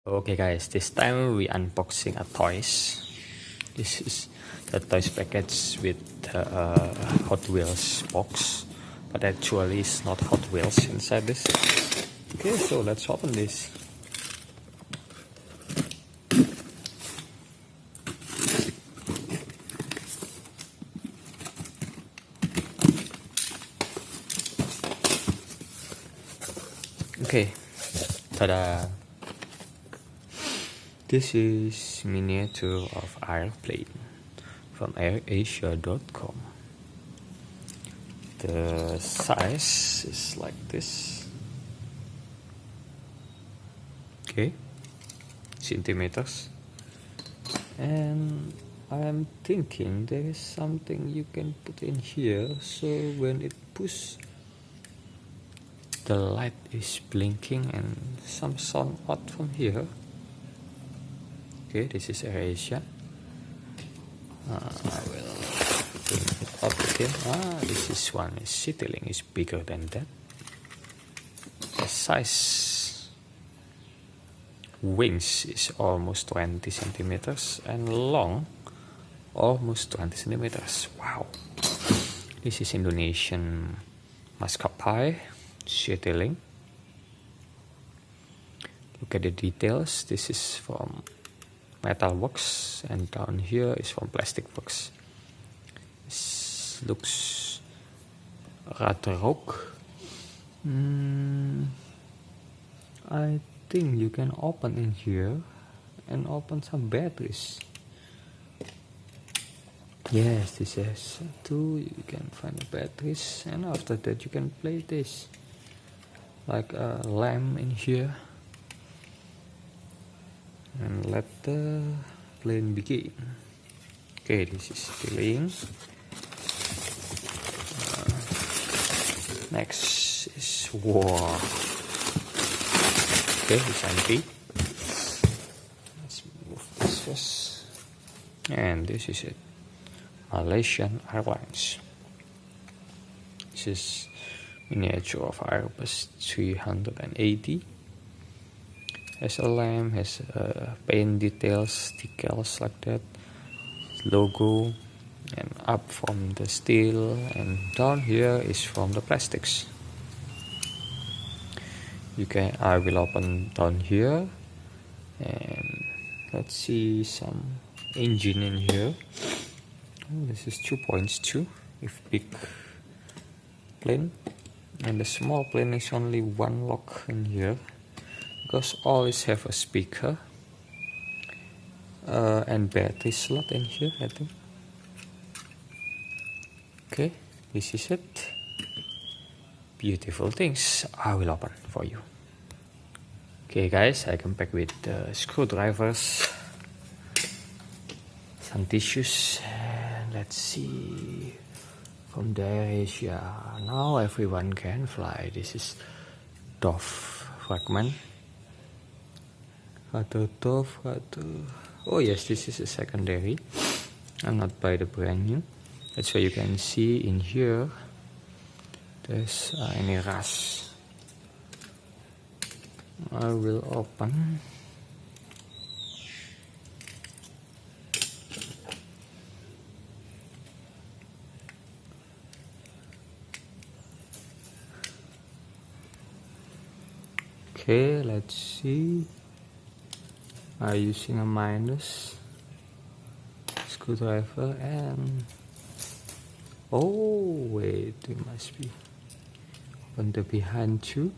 Okay guys, this time we unboxing a toys. This is the toys package with Hot Wheels box, but actually it's not Hot Wheels inside this. Okay, so let's open this. Okay, ta-da! This is miniature of airplane from AirAsia.com. The size is like this. Okay, centimeters. And I'm thinking there is something you can put in here, so when it push, the light is blinking and some sound out from here. Okay, this is AirAsia. I will bring it up again. This one is Citylink, is bigger than that. The size wings is almost 20 centimeters and long almost 20 centimeters. Wow. This is Indonesian maskapai Citylink. Look at the details. This is from metal box and down here is from plastic box. This looks rather rogue. I think you can open in here and open some batteries. Yes, this has two. You can find the batteries, and after that you can play this like a lamp in here. And let the plane begin. Okay, this is the link. Next is war. Okay, it's empty. Let's move this first. And this is it. Malaysian Airlines. This is miniature of Airbus 380. Has a lamp, has paint details, decals like that, logo, and up from the steel, and down here is from the plastics. I will open down here, and let's see some engine in here. This is 2.2 with big plane, and the small plane is only one lock in here. Because all is have a speaker and battery slot in here, I think. Okay, this is it. Beautiful things. I will open for you. Okay guys, I come back with screwdrivers, some tissues, and let's see. From the AirAsia, now everyone can fly. This is Dove fragment. Oh yes, this is a secondary. I'm not buy the brand new. That's why you can see in here there's any rust. I will open. Okay, let's see. I'm using a minus screwdriver and oh wait, it must be on the behind too.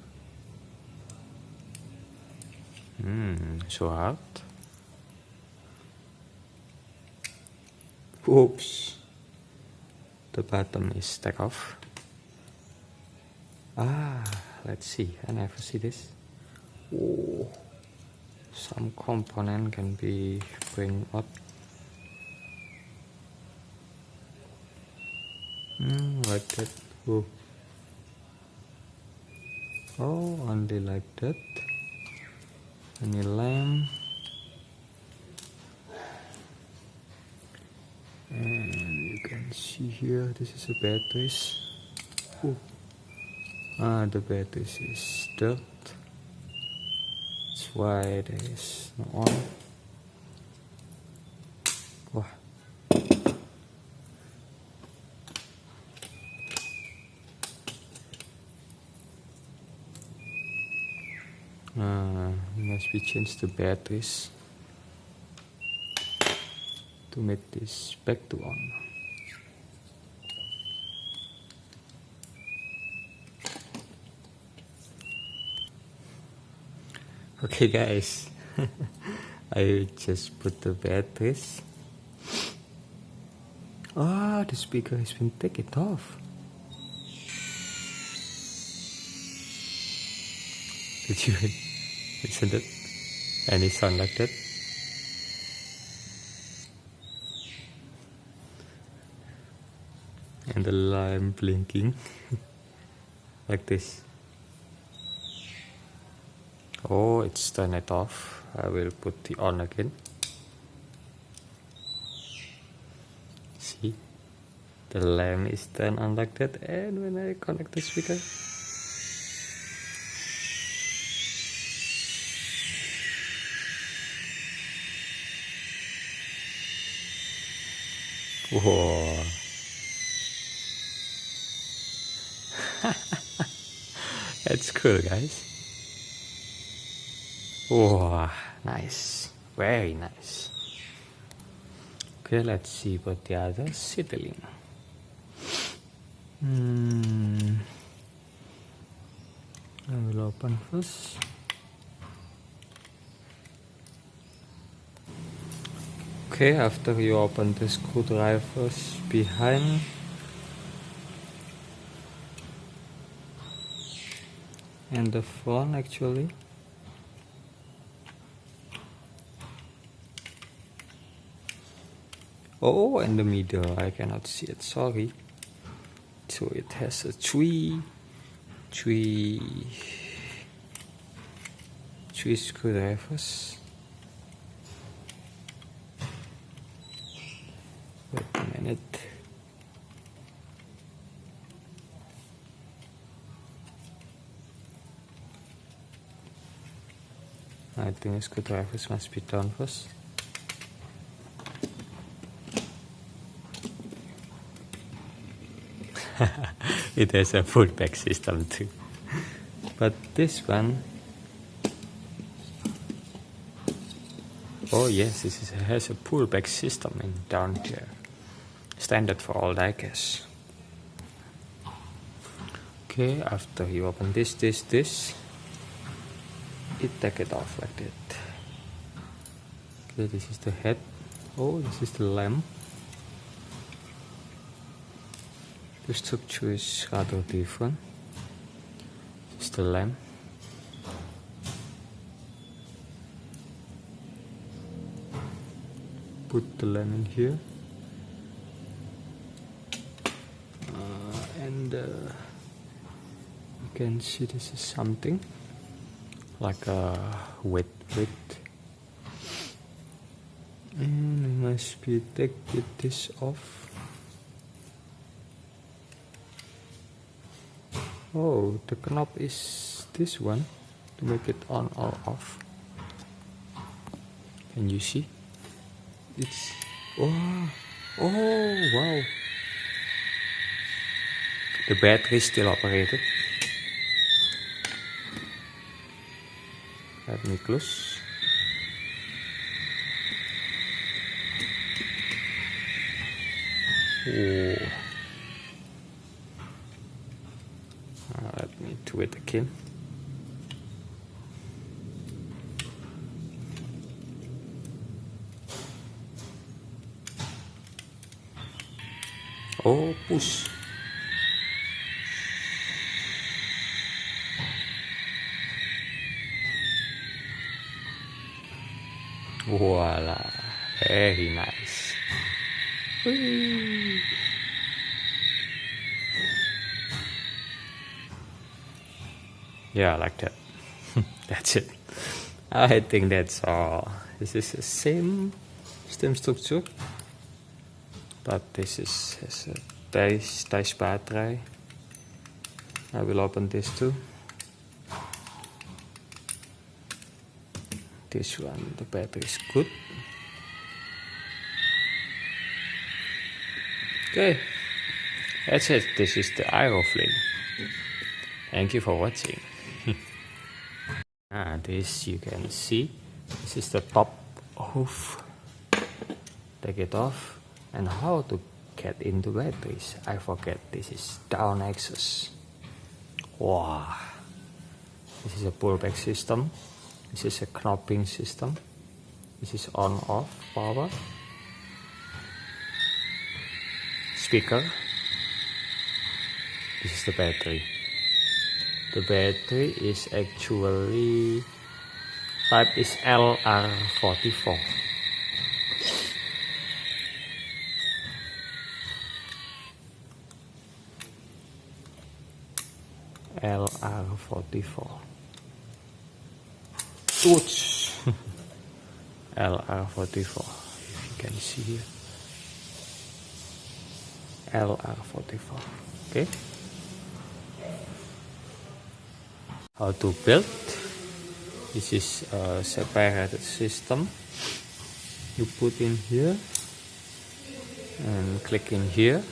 So hard. Oops, the bottom is take off. Let's see. I never see this. Oh, some component can be bring up. Like that. Oh, only like that. Any lamp. And you can see here, this is a batteries. The batteries is dirt. It's why there is no on. Wow. Must be change the batteries to make this back to on. Okay guys, I just put the batteries. Ah, the speaker has been taken off. Did you listen to any sound like that? And the lamp blinking like this. Oh, it's turned it off. I will put the on again. See, the lamp is turned on like that, and when I connect the speaker, whoa. That's cool, guys. Wow, nice, very nice. Okay, let's see what the other settling. I will open first. Okay, after you open the screwdrivers behind, and the front actually, oh, in the middle I cannot see it, sorry. So it has a three screwdrivers. Wait a minute. I think the screwdrivers must be done first. It has a pullback system too. But this one, oh yes, this has a pullback system in down here. Standard for all diecasts. Okay, after you open this, it take it off like that. Okay, this is the head. Oh, this is the lamp. The structure is rather different. This is the lamp. Put the lamp in here. And you can see this is something like a weight. And we must be take this off. Oh, the knob is this one to make it on or off. Can you see? It's oh wow. The battery is still operated. Let me close. Oh. Let me do it again. Oh, push. Voila, very nice. Whee. Yeah, like that. That's it. I think that's all. This is the same structure, but this has a dice battery. I will open this too. this one. The battery is good. Okay, that's it. This is the aeroplane. Thank you for watching. This you can see. This is the top hoof. Take it off. And how to get into batteries? I forget. This is down axis. Wow. This is a pullback system. This is a knopping system. This is on-off power. Speaker. This is the battery. The battery is actually type is LR44. LR44. Oops. LR44. If you can see here. LR44. Okay. How to build? This is a separated system. You put in here and click in here.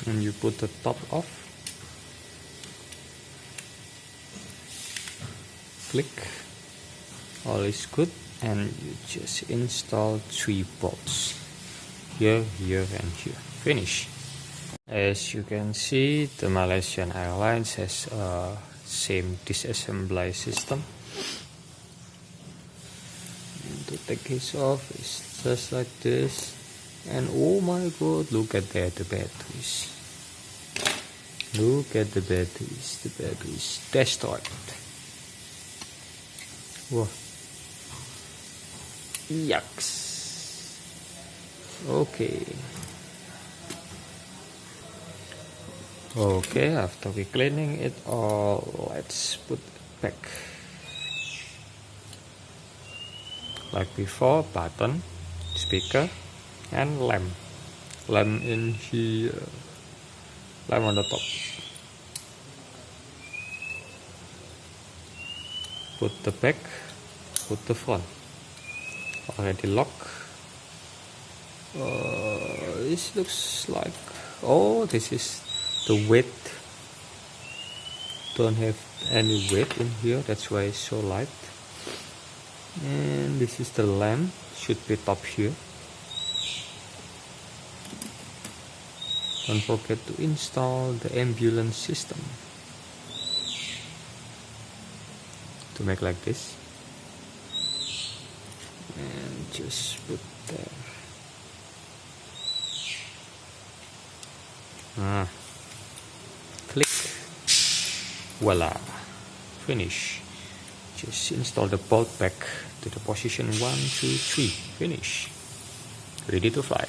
And you put the top off. Click. All is good, and you just install 3 bolts. Here, here, and here. Finish. As you can see, the Malaysian Airlines has a same disassembly system. And to take this off, it's just like this. And oh my god, look at that, the batteries. Look at the batteries. The batteries destroyed. Whoa. Yucks. Okay. Okay, after we cleaning it all, let's put it back. Like before, button, speaker, and lamp. Lamp in here. Lamp on the top. Put the back, put the front. Already lock. This looks like, oh, this is the weight. Don't have any weight in here, that's why it's so light. And this is the lamp, should be top here. Don't forget to install the ambulance system. To make like this. And just put there. Click. Voila. Finish. Just install the bolt back to the position 1, 2, 3. Finish. Ready to fly.